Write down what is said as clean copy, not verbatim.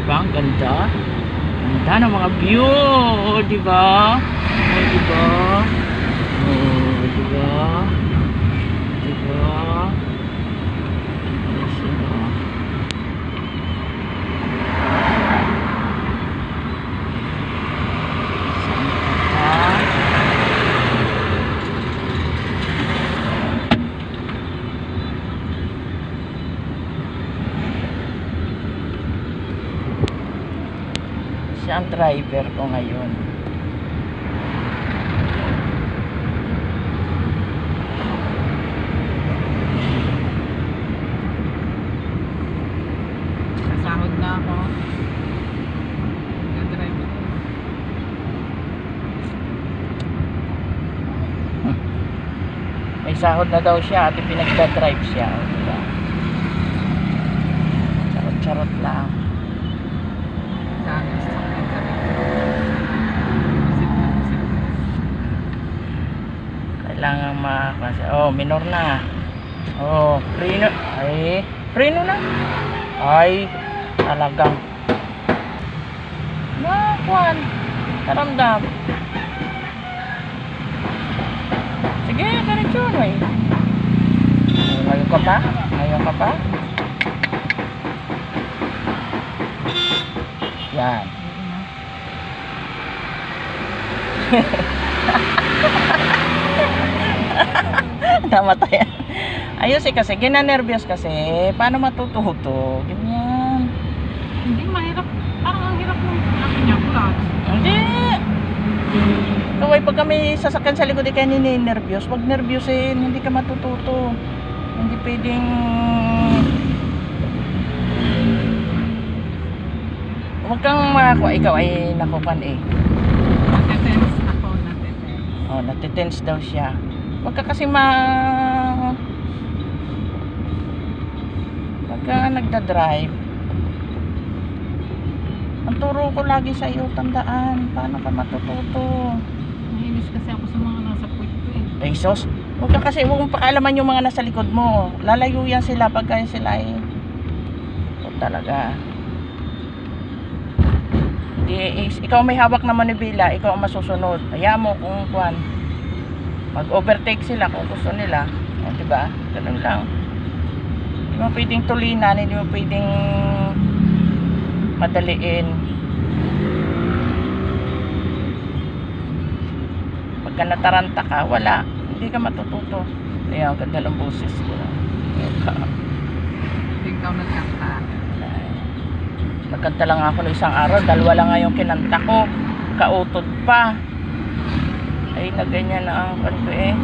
ba? Ang ganda. Ganda ng mga view. Oh, di ba? Oh, di ba? Oh, di ba? Di ba? Yes, diba? Siya ang driver ko ngayon. Sasahod na ako. Nag-drive ako. May sahod na daw siya at pinagdadrive siya. Diba? Charot-charot lang. Kailangan makakasa. Oh, minor na. Oh, preno. Ay, preno na. Ay, talagang. Nakuan. Karamdam. Sige, diretso na eh. Ngayon ka pa? Ngayon ka pa? Yan. Namatay. Ayos eh kasi, ginanervyos kasi. Paano matututo? Ganyan. Hindi, mahirap. Parang ang hirap ng akin niya clutch. Hindi. Kaway, pag kami sasakyan sa likod, kaya nininervyos. Pag nervyosin, hindi ka matututo. Hindi pwedeng... Huwag kang makakuha. Ikaw ay nakukan eh. Natetense ako, natetense. Oh, natitense daw siya. Huwag ka kasi Pagka nagda-drive, ang turo ko lagi sa iyo, tandaan, paano ka matututo. Mahinis kasi ako sa mga nasa puwito eh. Ay, sos, huwag ka kasi, huwag mong pakialaman yung mga nasa likod mo. Lalayo yan sila pagka sila eh. O talaga. Ikaw may hawak na manibela, ikaw ang masusunod. Hayaan mo kung kuan. Mag-overtake sila kung gusto nila. O, diba? Ganun lang. Hindi mo pwedeng tulinan, hindi mo pwedeng madaliin. Pagka nataranta ka, wala. Hindi ka matututo. Ayan, ganda ng boses ko. Hindi ikaw nagkanta. Nagkanta lang ako ng isang araw, dalawa lang nga yung kinanta ko, kautod pa. Ay, na ganyan na ang kanto eh.